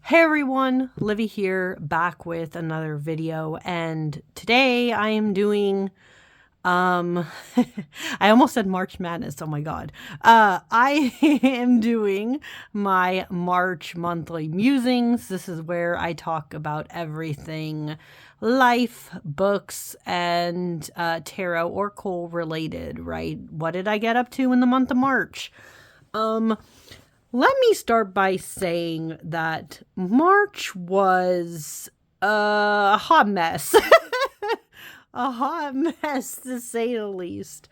Hey everyone, Livy here, back with another video, and today I am doing, I almost said March Madness, oh my god. I am doing my March monthly musings. This is where I talk about everything life, books, and tarot or oracle related, right? What did I get up to in the month of March? Let me start by saying that March was a hot mess. A hot mess, to say the least.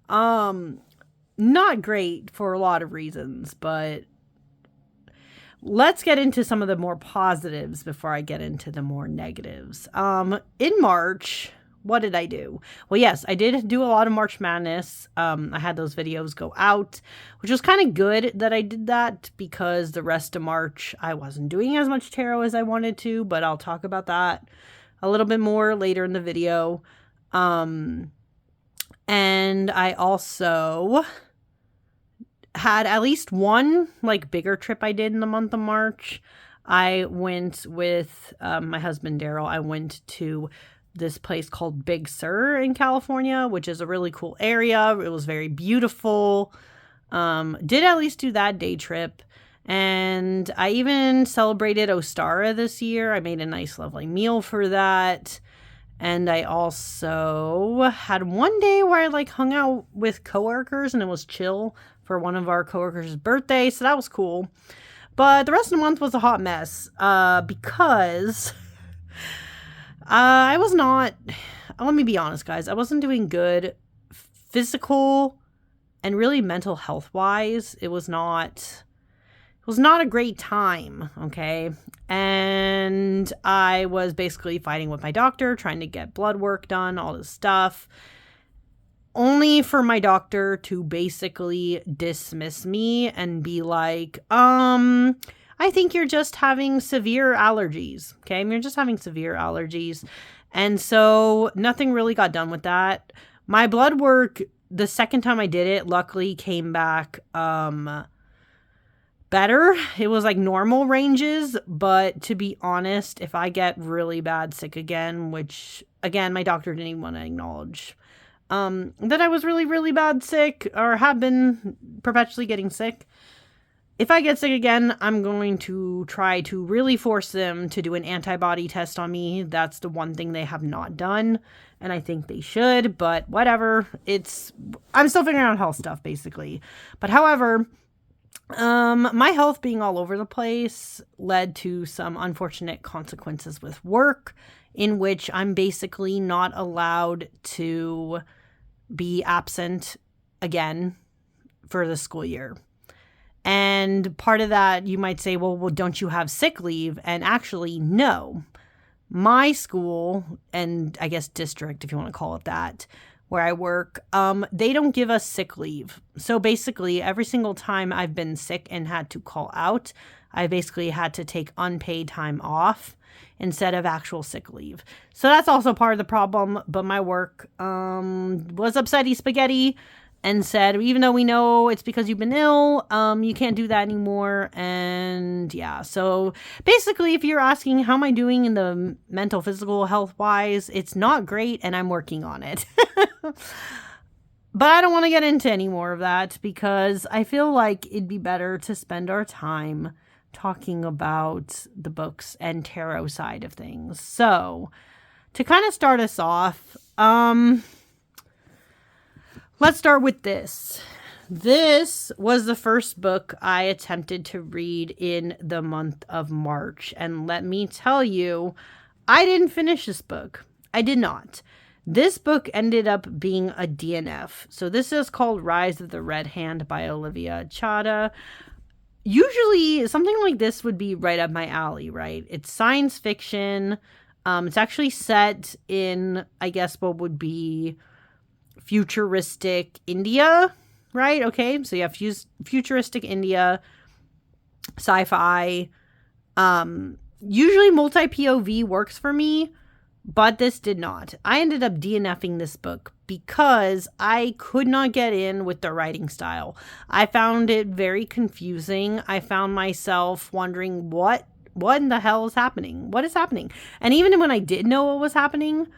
Not great for a lot of reasons, but let's get into some of the more positives before I get into the more negatives. In March, what did I do? Well, yes, I did do a lot of March Madness. I had those videos go out, which was kind of good that I did that because the rest of March I wasn't doing as much tarot as I wanted to, but I'll talk about that a little bit more later in the video. And I also had at least one bigger trip I did in the month of March. I went with my husband Daryl. I went to this place called Big Sur in California, which is a really cool area. It was very beautiful. Did at least do that day trip. And I even celebrated Ostara this year. I made a nice, lovely meal for that. And I also had one day where I hung out with coworkers and it was chill for one of our coworkers' birthday. So that was cool. But the rest of the month was a hot mess because I was not, let me be honest, guys. I wasn't doing good physical and really mental health wise. It was not a great time, okay? And I was basically fighting with my doctor, trying to get blood work done, all this stuff, only for my doctor to basically dismiss me and be like, I think you're just having severe allergies, okay? You're just having severe allergies. And so nothing really got done with that. My blood work, the second time I did it, luckily came back better. It was normal ranges, but to be honest, if I get really bad sick again, which again, my doctor didn't even want to acknowledge that I was really, really bad sick or have been perpetually getting sick. If I get sick again, I'm going to try to really force them to do an antibody test on me. That's the one thing they have not done, and I think they should, but whatever. I'm still figuring out health stuff, basically. But however, my health being all over the place led to some unfortunate consequences with work, in which I'm basically not allowed to be absent again for the school year. And part of that, you might say, well, don't you have sick leave? And actually, no. My school, and I guess district, if you want to call it that, where I work, they don't give us sick leave. So basically, every single time I've been sick and had to call out, I basically had to take unpaid time off instead of actual sick leave. So that's also part of the problem. But my work was upsetty spaghetti and said, even though we know it's because you've been ill, you can't do that anymore. And yeah, so basically, if you're asking how am I doing in the mental, physical health wise, it's not great and I'm working on it. But I don't want to get into any more of that because I feel like it'd be better to spend our time talking about the books and tarot side of things. So to kind of start us off, let's start with this. This was the first book I attempted to read in the month of March. And let me tell you, I didn't finish this book. I did not. This book ended up being a DNF. So this is called Rise of the Red Hand by Olivia Chada. Usually something like this would be right up my alley, right? It's science fiction. It's actually set in, I guess, what would be futuristic India, right? Okay, so you have futuristic India, sci-fi. Usually multi-POV works for me, but this did not. I ended up DNFing this book because I could not get in with the writing style. I found it very confusing. I found myself wondering what what in the hell is happening? What is happening? And even when I did know what was happening,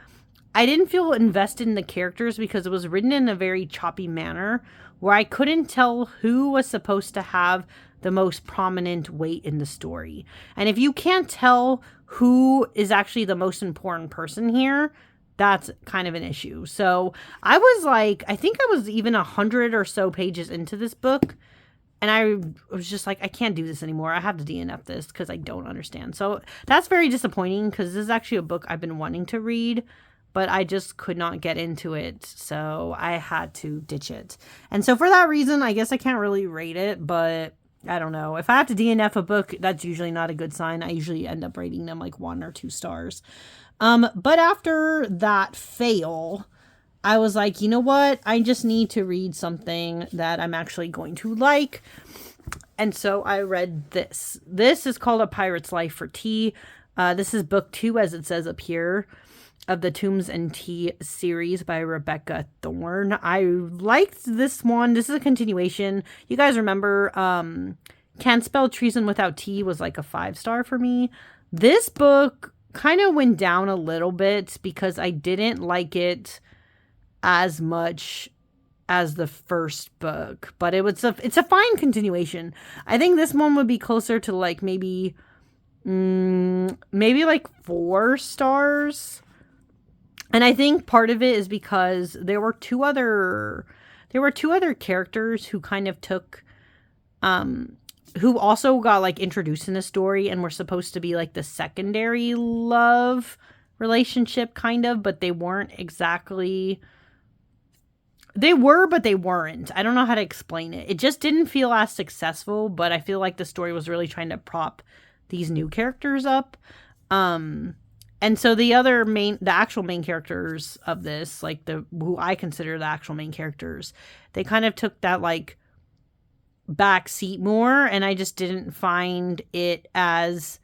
I didn't feel invested in the characters because it was written in a very choppy manner where I couldn't tell who was supposed to have the most prominent weight in the story. And if you can't tell who is actually the most important person here, that's kind of an issue. So I was like, I think I was even 100 or so pages into this book. And I was just like, I can't do this anymore. I have to DNF this because I don't understand. So that's very disappointing because this is actually a book I've been wanting to read, but I just could not get into it. So I had to ditch it. And so for that reason, I guess I can't really rate it, but I don't know. If I have to DNF a book, that's usually not a good sign. I usually end up rating them like 1 or 2 stars. But after that fail, I was like, you know what? I just need to read something that I'm actually going to like. And so I read this. This is called A Pirate's Life for Tea. This is book 2, as it says up here, of the Tombs and Tea series by Rebecca Thorne. I liked this one. This is a continuation. You guys remember Can't Spell Treason Without Tea was like a 5-star for me. This book kind of went down a little bit because I didn't like it as much as the first book, but it's a fine continuation. I think this one would be closer to like maybe like 4 stars. And I think part of it is because there were two other characters who kind of took who also got like introduced in the story and were supposed to be like the secondary love relationship kind of, but they weren't exactly. They were, but they weren't. I don't know how to explain it. It just didn't feel as successful, but I feel like the story was really trying to prop these new characters up. And so the actual main characters of this, like who I consider the actual main characters, they kind of took that like back seat more, and I just didn't find it as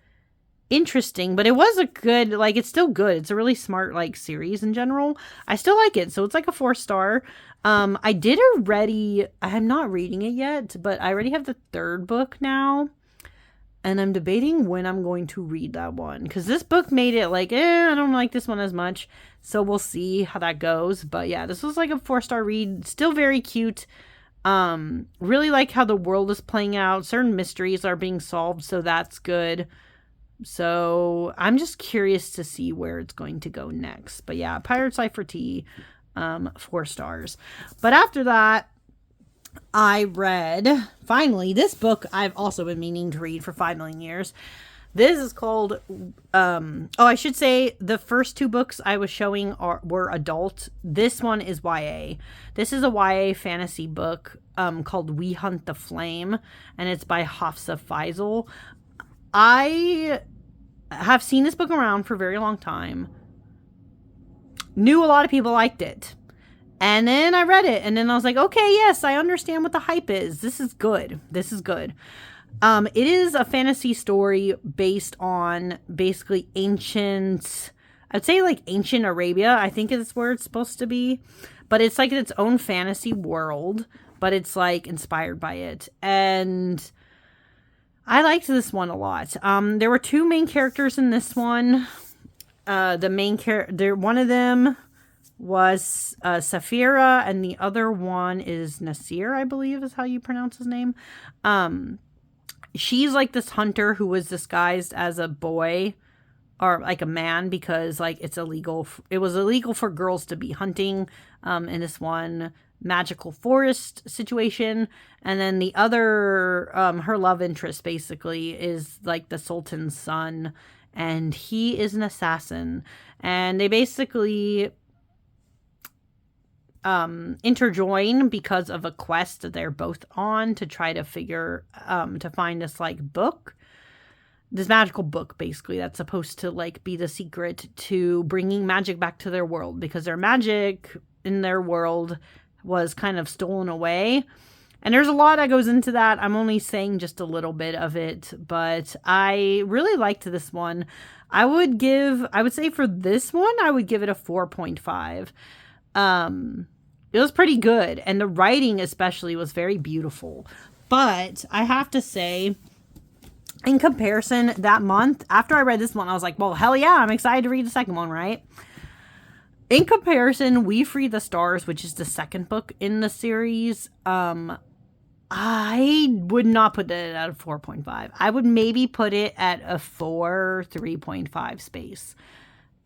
interesting, but it was a good, like, it's still good. It's a really smart like series in general. I still like it. So it's like a 4-star. I'm not reading it yet, but I already have the 3rd book now. And I'm debating when I'm going to read that one. Because this book made it like, I don't like this one as much. So we'll see how that goes. But yeah, this was like a 4-star read. Still very cute. Really like how the world is playing out. Certain mysteries are being solved. So that's good. So I'm just curious to see where it's going to go next. But yeah, Pirate's Life for Tea, 4 stars. But after that, I read, finally, this book I've also been meaning to read for 5 million years. This is called, I should say the first 2 books I was showing were adult. This one is YA. This is a YA fantasy book called We Hunt the Flame, and it's by Hafsa Faisal. I have seen this book around for a very long time. Knew a lot of people liked it. And then I read it, and then I was like, okay, yes, I understand what the hype is. This is good. This is good. It is a fantasy story based on basically I'd say like ancient Arabia, I think is where it's supposed to be. But it's like its own fantasy world, but it's like inspired by it. And I liked this one a lot. There were 2 main characters in this one. One of them was Safira, and the other one is Nasir, I believe is how you pronounce his name. She's like this hunter who was disguised as a boy or like a man because like it was illegal for girls to be hunting in this one magical forest situation. And then the other, her love interest basically is like the Sultan's son, and he is an assassin. And they basically interjoin because of a quest that they're both on to try to to find this like book, this magical book basically that's supposed to like be the secret to bringing magic back to their world, because their magic in their world was kind of stolen away. And there's a lot that goes into that. I'm only saying just a little bit of it, but I really liked this one. I would say for this one, I would give it a 4.5. It was pretty good, and the writing especially was very beautiful. But I have to say, In comparison, that month, after I read this one, I was like, well, hell yeah, I'm excited to read the second one, right? In comparison, We Free the Stars, which is the second book in the series, I would not put it at a 4.5. I would maybe put it at a 3.5 space.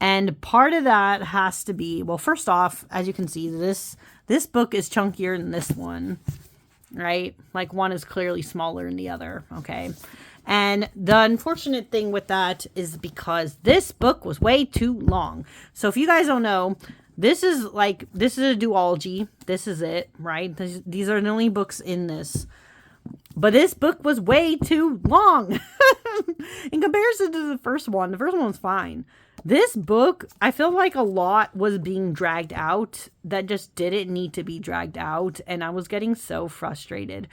And part of that has to be, well, first off, as you can see, this book is chunkier than this one, right? Like one is clearly smaller than the other, okay? And the unfortunate thing with that is because this book was way too long. So if you guys don't know, this is a duology. This is it, right? These are the only books in this. But this book was way too long in comparison to the first one. The first one was fine. This book, I feel like a lot was being dragged out that just didn't need to be dragged out. And I was getting so frustrated.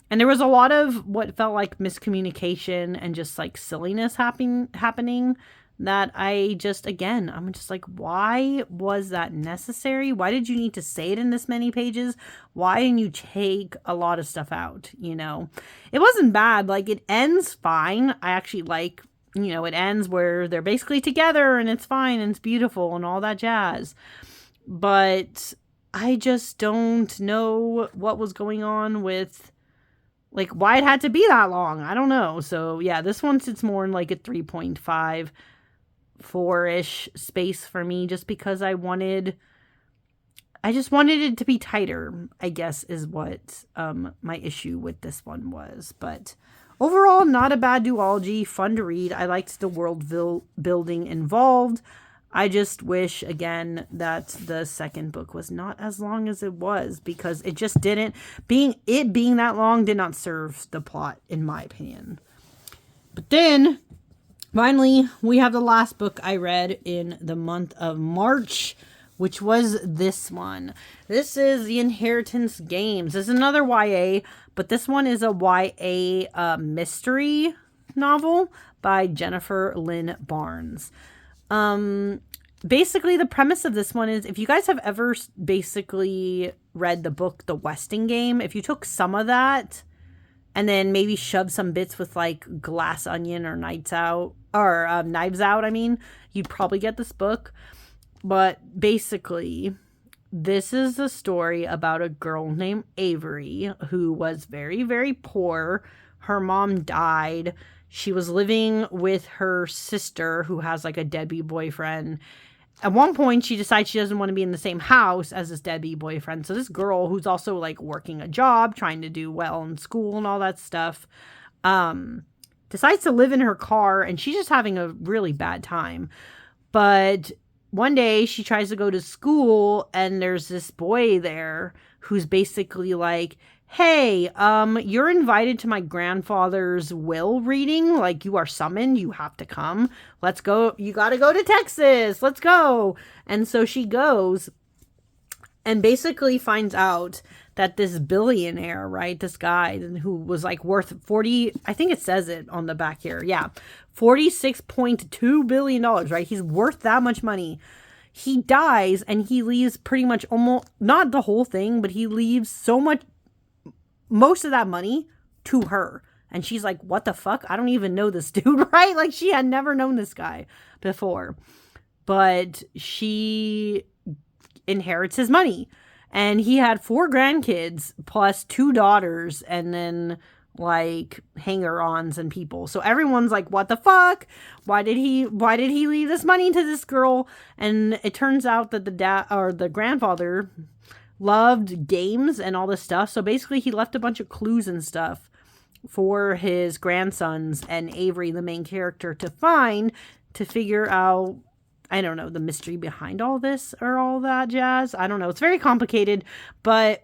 And there was a lot of what felt like miscommunication and just like silliness happening that I'm just like, why was that necessary? Why did you need to say it in this many pages? Why didn't you take a lot of stuff out? You know, it wasn't bad. Like, it ends fine. I actually like, you know, it ends where they're basically together and it's fine and it's beautiful and all that jazz. But I just don't know what was going on with, like, why it had to be that long. I don't know. So yeah, this one sits more in like a 3.5, 4-ish space for me, just because I just wanted it to be tighter, I guess, is what my issue with this one was. But overall, not a bad duology, fun to read. I liked the world building involved. I just wish, again, that the second book was not as long as it was, because it just didn't, being that long did not serve the plot, in my opinion. But then, finally, we have the last book I read in the month of March, which was this one. This is The Inheritance Games. This is another YA, but this one is a YA mystery novel by Jennifer Lynn Barnes. Basically, the premise of this one is, if you guys have ever basically read the book The Westing Game, if you took some of that and then maybe shoved some bits with like Glass Onion or Knives Out, I mean, you'd probably get this book. But basically, this is a story about a girl named Avery who was very, very poor. Her mom died. She was living with her sister, who has like a deadbeat boyfriend. At one point, she decides she doesn't want to be in the same house as this deadbeat boyfriend. So this girl, who's also like working a job, trying to do well in school and all that stuff, decides to live in her car, and she's just having a really bad time. But one day she tries to go to school, and there's this boy there who's basically like, hey, you're invited to my grandfather's will reading. Like, you are summoned. You have to come. Let's go. You got to go to Texas. Let's go. And so she goes and basically finds out that this billionaire, right, this guy who was like worth 40, I think it says it on the back here. Yeah. $46.2 billion, right? He's worth that much money. He dies, and he leaves pretty much almost, not the whole thing, but he leaves most of that money to her. And she's like, what the fuck? I don't even know this dude, right? Like, she had never known this guy before. But she inherits his money. And he had 4 grandkids plus 2 daughters, and then like hanger-ons and people. So everyone's like, what the fuck? Why did he leave this money to this girl? And it turns out that the grandfather loved games and all this stuff. So basically he left a bunch of clues and stuff for his grandsons and Avery, the main character, to find, to figure out, I don't know, the mystery behind all this or all that jazz. I don't know. It's very complicated, but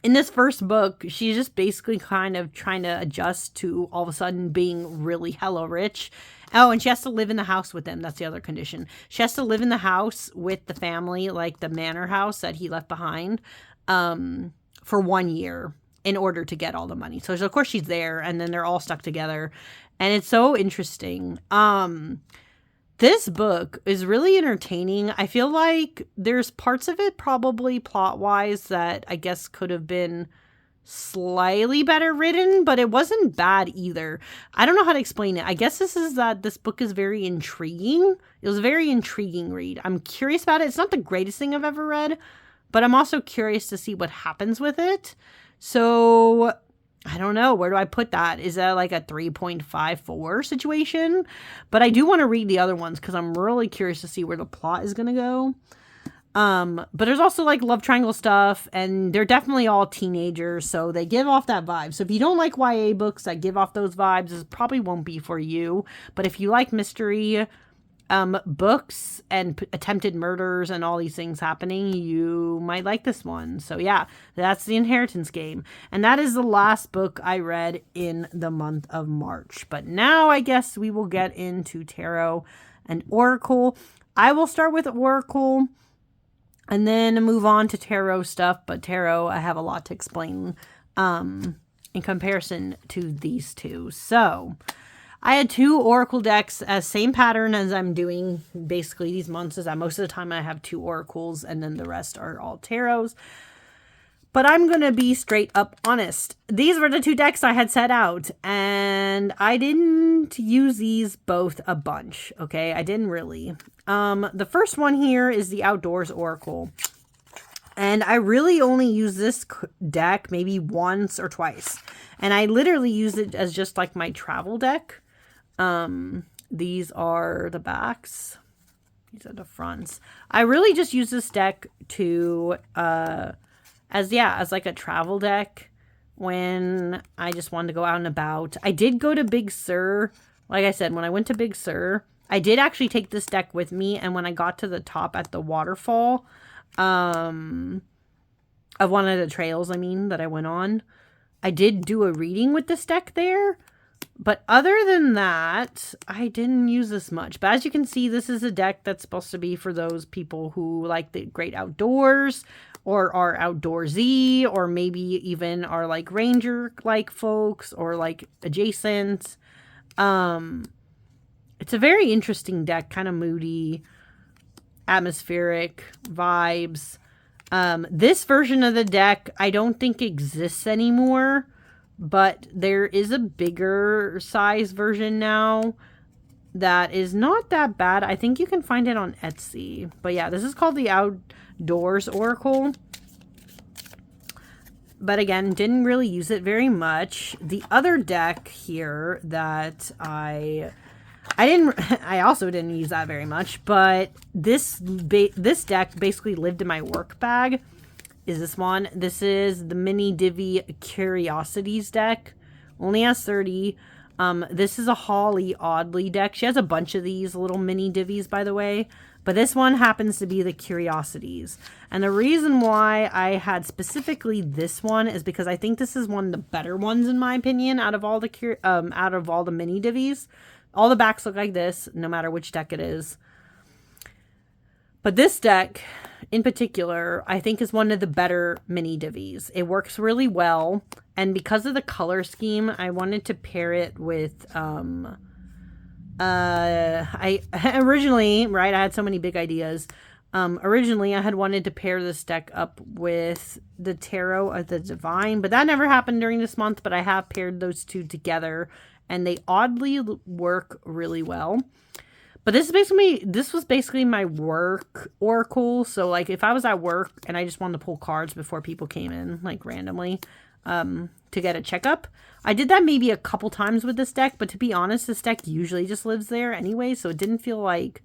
in this first book, she's just basically kind of trying to adjust to all of a sudden being really hella rich. Oh, and she has to live in the house with them. That's the other condition. She has to live in the house with the family, like the manor house that he left behind, for 1 year in order to get all the money. So of course she's there, and then they're all stuck together. And it's so interesting. This book is really entertaining. I feel like there's parts of it probably plot-wise that I guess could have been slightly better written, but it wasn't bad either. I don't know how to explain it. I guess this is that this book is very intriguing. It was a very intriguing read. I'm curious about it. It's not the greatest thing I've ever read, but I'm also curious to see what happens with it. So I don't know. Where do I put that? Is that like a 3.54 situation? But I do want to read the other ones because I'm really curious to see where the plot is going to go. But there's also like love triangle stuff, and they're definitely all teenagers, so they give off that vibe. So if you don't like YA books that give off those vibes, this probably won't be for you. But if you like mystery books and attempted murders and all these things happening, you might like this one. So yeah, that's The Inheritance Game. And that is the last book I read in the month of March. But now I guess we will get into tarot and oracle. I will start with oracle and then move on to tarot stuff. But tarot, I have a lot to explain in comparison to these two. So I had 2 oracle decks, as same pattern as I'm doing basically these months, is that most of the time I have 2 oracles and then the rest are all tarots. But I'm going to be straight up honest. These were the 2 decks I had set out, and I didn't use these both a bunch, okay? I didn't really. The first one here is the Outdoors Oracle. And I really only use this deck maybe once or twice. And I literally use it as just like my travel deck. These are the backs. These are the fronts. I really just use this deck to, as like a travel deck when I just wanted to go out and about. I did go to Big Sur. Like I said, when I went to Big Sur, I did actually take this deck with me. And when I got to the top at the waterfall, of one of the trails, that I went on, I did do a reading with this deck there. But other than that, I didn't use this much. But as you can see, this is a deck that's supposed to be for those people who like the great outdoors or are outdoorsy, or maybe even are like ranger-like folks or like adjacent. It's a very interesting deck, kind of moody, atmospheric vibes. This version of the deck, I don't think exists anymore, but there is a bigger size version now that is not that bad. I think you can find it on Etsy. But yeah, this is called the Outdoors Oracle. But again, didn't really use it very much. The other deck here that I also didn't use that very much, but this deck basically lived in my work bag. Is this one? This is the Mini Divi Curiosities deck. Only has 30. This is a Holly Oddly deck. She has a bunch of these little mini divvies, by the way. But this one happens to be the Curiosities. And the reason why I had specifically this one is because I think this is one of the better ones, in my opinion, out of all the mini divvies. All the backs look like this, no matter which deck it is. But this deck, in particular, I think is one of the better mini divvies. It works really well. And because of the color scheme, I wanted to pair it with, I originally, right, I had so many big ideas. Originally, I had wanted to pair this deck up with the Tarot of the Divine, but that never happened during this month, but I have paired those two together, and they oddly work really well. But this was basically my work oracle. So like if I was at work and I just wanted to pull cards before people came in, like randomly, to get a checkup, I did that maybe a couple times with this deck. But to be honest, this deck usually just lives there anyway. So it didn't feel like,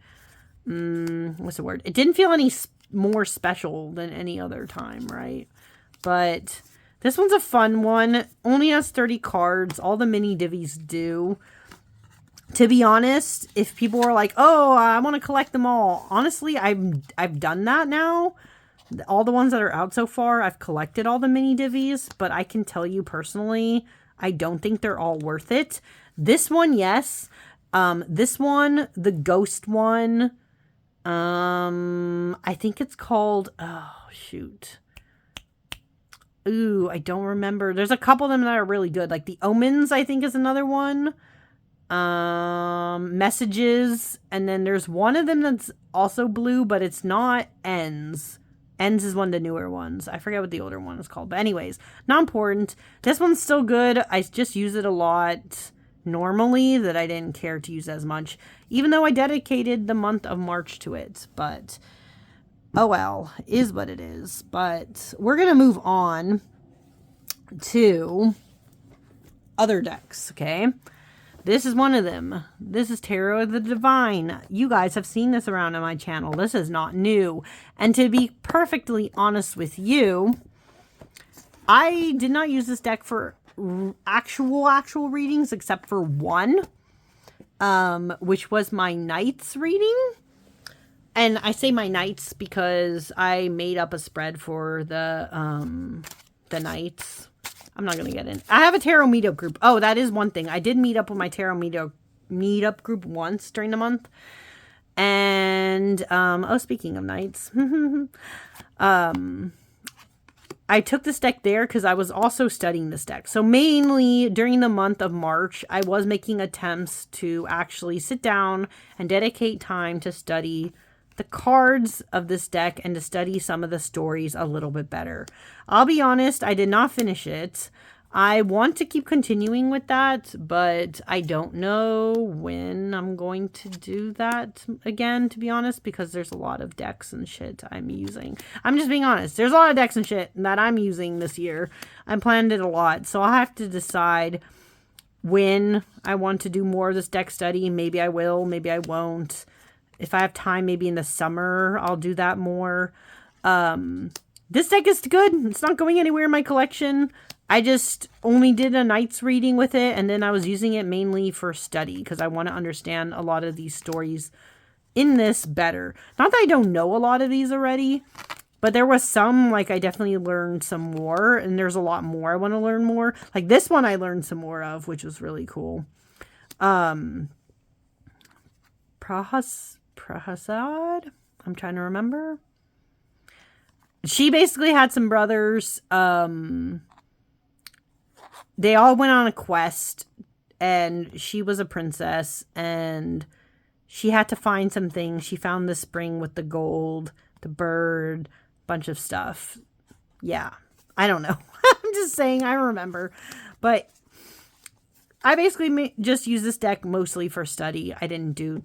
what's the word? It didn't feel any more special than any other time, right? But this one's a fun one. Only has 30 cards. All the mini divvies do. To be honest, if people were like, oh, I want to collect them all. Honestly, I've done that now. All the ones that are out so far, I've collected all the mini divvies. But I can tell you personally, I don't think they're all worth it. This one, yes. This one, the ghost one, I think it's called, oh, shoot. Ooh, I don't remember. There's a couple of them that are really good. Like the Omens, I think, is another one. Messages, and then there's one of them that's also blue, but it's not Ends. Ends is one of the newer ones. I forget what the older one is called. But anyways, not important. This one's still good. I just use it a lot normally that I didn't care to use as much, even though I dedicated the month of March to it. But oh well, is what it is. But we're going to move on to other decks, okay? This is one of them. This is Tarot of the Divine. You guys have seen this around on my channel. This is not new. And to be perfectly honest with you, I did not use this deck for actual readings except for one, which was my Knights reading. And I say my Knights because I made up a spread for the Knights. I'm not going to get in. I have a tarot meetup group. Oh, that is one thing. I did meet up with my tarot meetup group once during the month. And, oh, speaking of Knights, I took this deck there because I was also studying this deck. So mainly during the month of March, I was making attempts to actually sit down and dedicate time to study the cards of this deck and to study some of the stories a little bit better. I'll be honest, I did not finish it. I want to keep continuing with that, but I don't know when I'm going to do that again, to be honest, because there's a lot of decks and shit I'm using. I'm just being honest. There's a lot of decks and shit that I'm using this year. I planned it a lot, so I'll have to decide when I want to do more of this deck study. Maybe I will, maybe I won't. If I have time, maybe in the summer, I'll do that more. This deck is good. It's not going anywhere in my collection. I just only did a Knights reading with it, and then I was using it mainly for study because I want to understand a lot of these stories in this better. Not that I don't know a lot of these already, but there was some, like, I definitely learned some more, and there's a lot more I want to learn more. Like, this one I learned some more of, which was really cool. Prahasad? I'm trying to remember. She basically had some brothers. They all went on a quest, and she was a princess, and she had to find some things. She found the spring with the gold, the bird, bunch of stuff. Yeah, I don't know. I'm just saying I remember. But I basically just use this deck mostly for study. I didn't do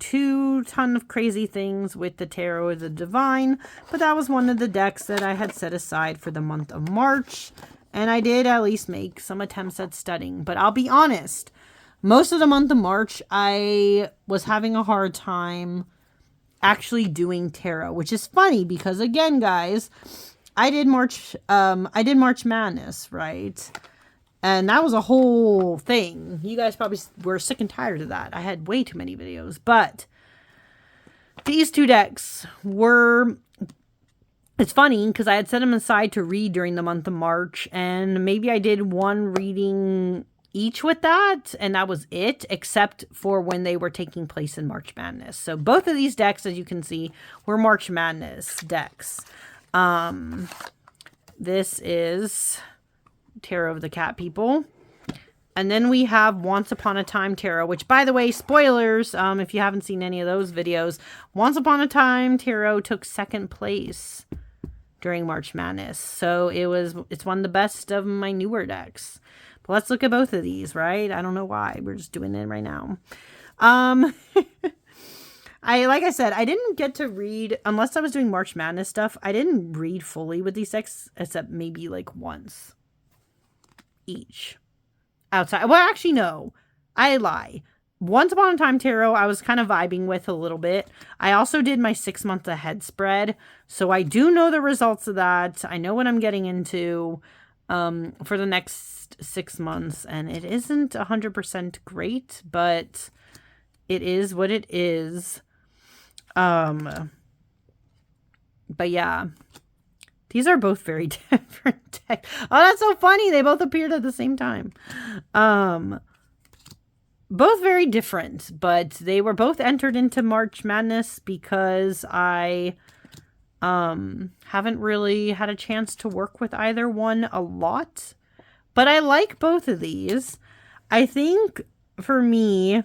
ton of crazy things with the Tarot of the Divine, but that was one of the decks that I had set aside for the month of March, and I did at least make some attempts at studying. But I'll be honest, most of the month of March, I was having a hard time actually doing tarot, which is funny because, again, guys, I did March Madness, right? And that was a whole thing. You guys probably were sick and tired of that. I had way too many videos. But these two decks were... It's funny because I had set them aside to read during the month of March. And maybe I did one reading each with that. And that was it. Except for when they were taking place in March Madness. So both of these decks, as you can see, were March Madness decks. This is Tarot of the Cat People. And then we have Once Upon a Time Tarot, which, by the way, spoilers, if you haven't seen any of those videos, Once Upon a Time Tarot took second place during March Madness. So it's one of the best of my newer decks. But let's look at both of these, right? I don't know why. We're just doing it right now. Like I said, I didn't get to read, unless I was doing March Madness stuff, I didn't read fully with these decks, except maybe like once each. Outside. Well, actually, no. I lie. Once Upon a Time Tarot, I was kind of vibing with a little bit. I also did my 6 month ahead spread. So I do know the results of that. I know what I'm getting into for the next 6 months. And it isn't 100% great, but it is what it is. But yeah. These are both very different decks. Oh, that's so funny. They both appeared at the same time. Both very different, but they were both entered into March Madness because I haven't really had a chance to work with either one a lot. But I like both of these. I think for me,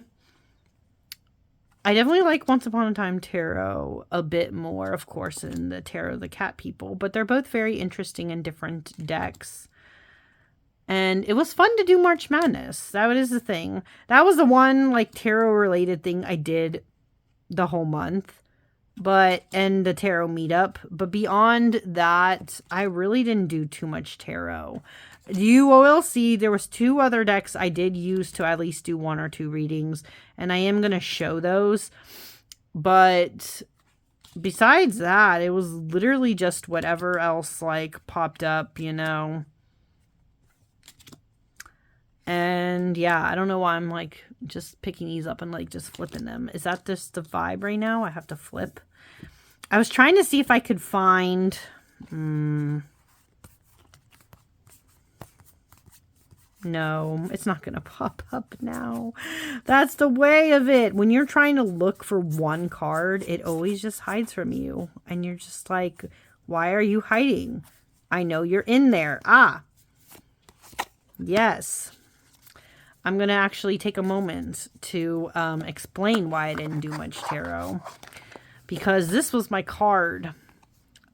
I definitely like Once Upon a Time Tarot a bit more, of course, than the Tarot of the Cat People, but they're both very interesting and different decks. And it was fun to do March Madness. That is the thing. That was the one, like, tarot-related thing I did the whole month. And the tarot meetup. But beyond that, I really didn't do too much tarot. You will see there was 2 other decks I did use to at least do 1 or 2 readings. And I am going to show those. But besides that, it was literally just whatever else, like, popped up, you know. And yeah, I don't know why I'm like just picking these up and like just flipping them. Is that just the vibe right now? I have to flip. I was trying to see if I could find... No, it's not going to pop up now. That's the way of it. When you're trying to look for one card, it always just hides from you. And you're just like, why are you hiding? I know you're in there. Ah, yes. I'm going to actually take a moment to explain why I didn't do much tarot. Because this was my card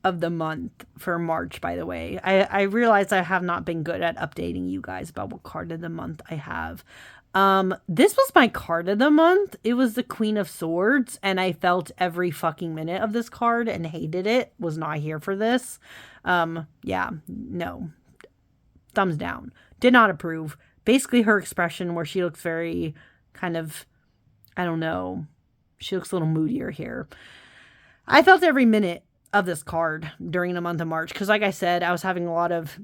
of the month for March, by the way. I realized I have not been good at updating you guys about what card of the month I have. This was my card of the month. It was the Queen of Swords, and I felt every fucking minute of this card and hated it. Was not here for this. Yeah, no. Thumbs down. Did not approve. Basically her expression where she looks very kind of, I don't know, she looks a little moodier here. I felt every minute of this card during the month of March because, like I said, I was having a lot of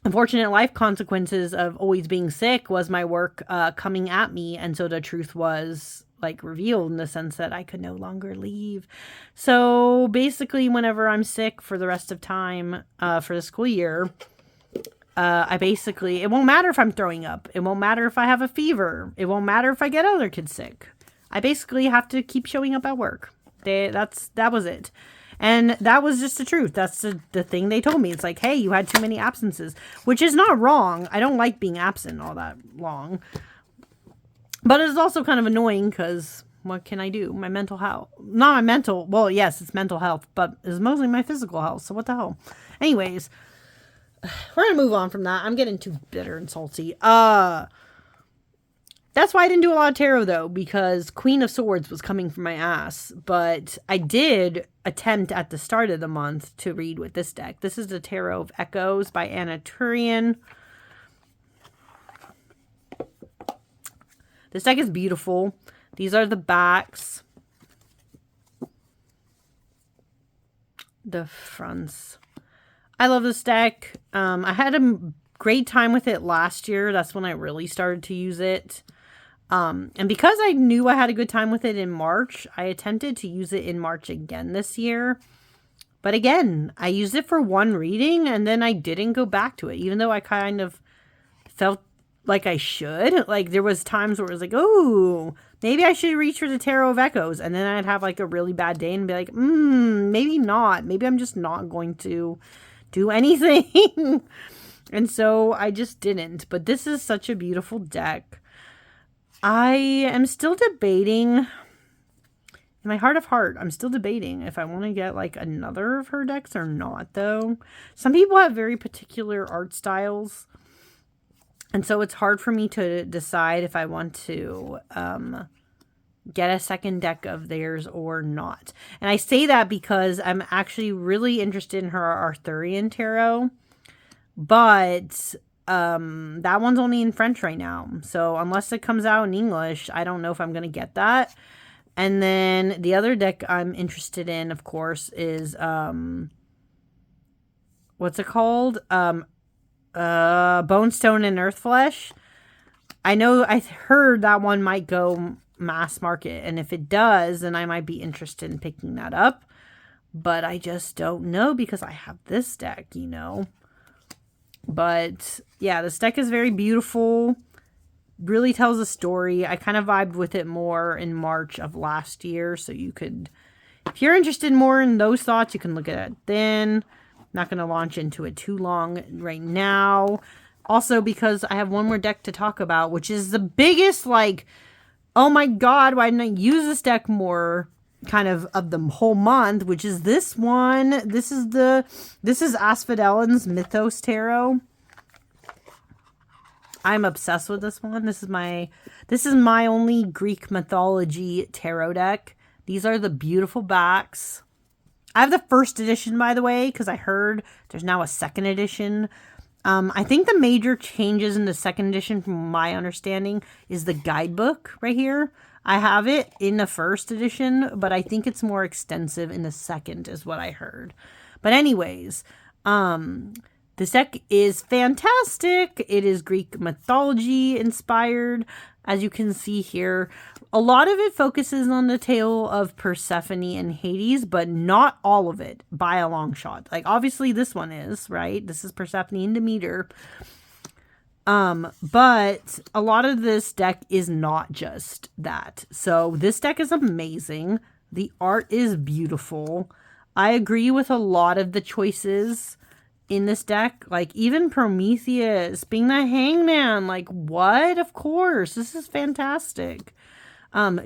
unfortunate life consequences of always being sick. Was my work coming at me, and so the truth was like revealed in the sense that I could no longer leave. So basically, whenever I'm sick for the rest of time for the school year, it won't matter if I'm throwing up. It won't matter if I have a fever. It won't matter if I get other kids sick. I basically have to keep showing up at work. That was it. And that was just the truth. That's the thing they told me. It's like, hey, you had too many absences, which is not wrong. I don't like being absent all that long. But it's also kind of annoying because what can I do? My mental health. Not my mental. Well, yes, it's mental health, but it's mostly my physical health. So what the hell? Anyways, we're going to move on from that. I'm getting too bitter and salty. That's why I didn't do a lot of tarot, though, because Queen of Swords was coming from my ass. But I did attempt at the start of the month to read with this deck. This is the Tarot of Echoes by Anna Turian. This deck is beautiful. These are the backs. The fronts. I love this deck. I had a great time with it last year. That's when I really started to use it. And because I knew I had a good time with it in March, I attempted to use it in March again this year. But again, I used it for one reading and then I didn't go back to it, even though I kind of felt like I should. Like there was times where it was like, oh, maybe I should reach for the Tarot of Echoes. And then I'd have like a really bad day and be like, maybe not. Maybe I'm just not going to do anything. And so I just didn't. But this is such a beautiful deck. I am still debating, in my heart of heart, I'm still debating if I want to get like another of her decks or not, though. Some people have very particular art styles. And so it's hard for me to decide if I want to get a second deck of theirs or not. And I say that because I'm actually really interested in her Arthurian tarot. But that one's only in French right now. So unless it comes out in English, I don't know if I'm going to get that. And then the other deck I'm interested in, of course, is, what's it called? Bone, Stone, and Earthflesh. I heard that one might go mass market. And if it does, then I might be interested in picking that up. But I just don't know because I have this deck, you know. But yeah, this deck is very beautiful. Really tells a story. I kind of vibed with it more in March of last year. So you could, if you're interested more in those thoughts, you can look at it then. Not going to launch into it too long right now. Also because I have one more deck to talk about, which is the biggest like oh my God, why didn't I use this deck more kind of the whole month, which is this one. This is Asphodelion's Mythos Tarot. I'm obsessed with this one. This is my only Greek mythology tarot deck. These are the beautiful backs. I have the first edition, by the way, because I heard there's now a second edition. I think the major changes in the second edition, from my understanding, is the guidebook right here. I have it in the first edition, but I think it's more extensive in the second, is what I heard. But anyways, this deck is fantastic. It is Greek mythology inspired, as you can see here. A lot of it focuses on the tale of Persephone and Hades, but not all of it by a long shot. Like, obviously this one is, right? This is Persephone and Demeter. But a lot of this deck is not just that. So this deck is amazing. The art is beautiful. I agree with a lot of the choices in this deck. Like, even Prometheus being the hangman. Like, what? Of course. This is fantastic.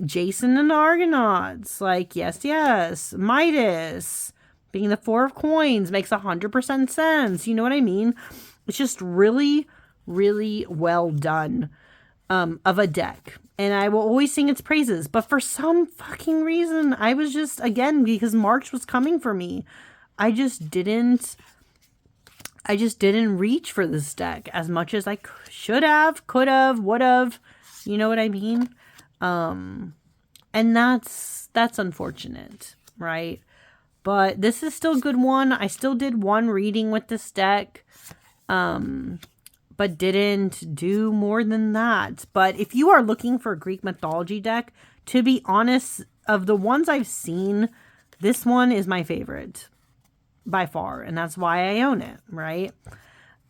Jason and the Argonauts. Like, yes. Midas being the Four of Coins makes 100% sense. You know what I mean? It's just really, really well done of a deck. And I will always sing its praises. But for some fucking reason, I was just, again, because March was coming for me, I just didn't reach for this deck as much as I should have, could have, would have. You know what I mean? And that's unfortunate, right? But this is still a good one. I still did one reading with this deck, but didn't do more than that. But if you are looking for a Greek mythology deck, to be honest, of the ones I've seen, this one is my favorite by far, and that's why I own it, right?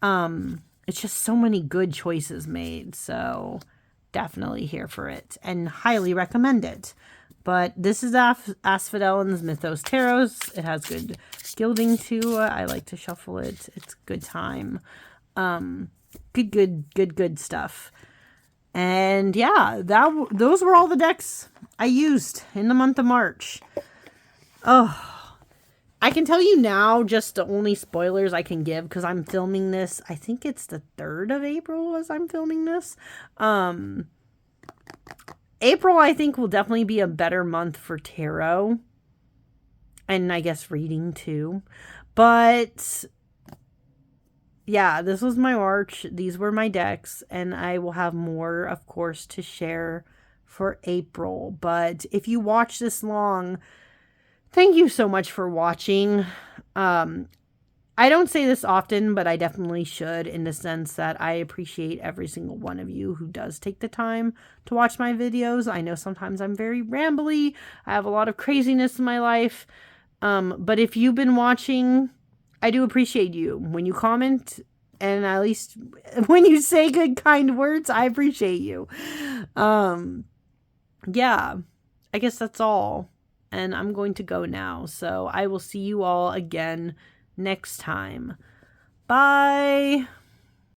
It's just so many good choices made, so definitely here for it and highly recommend it. But this is Asphodelion's Mythos Tarot. It has good gilding too. I like to shuffle it. It's a good time. Good stuff. And yeah, those were all the decks I used in the month of March. Oh, I can tell you now, just the only spoilers I can give, because I'm filming this, I think it's the 3rd of April as I'm filming this. April, I think, will definitely be a better month for tarot. And I guess reading too. But yeah, this was my March. These were my decks. And I will have more, of course, to share for April. But if you watch this long, thank you so much for watching. I don't say this often, but I definitely should, in the sense that I appreciate every single one of you who does take the time to watch my videos. I know sometimes I'm very rambly. I have a lot of craziness in my life. But if you've been watching, I do appreciate you. When you comment, and at least when you say good, kind words, I appreciate you. Yeah, I guess that's all. And I'm going to go now. So I will see you all again next time. Bye.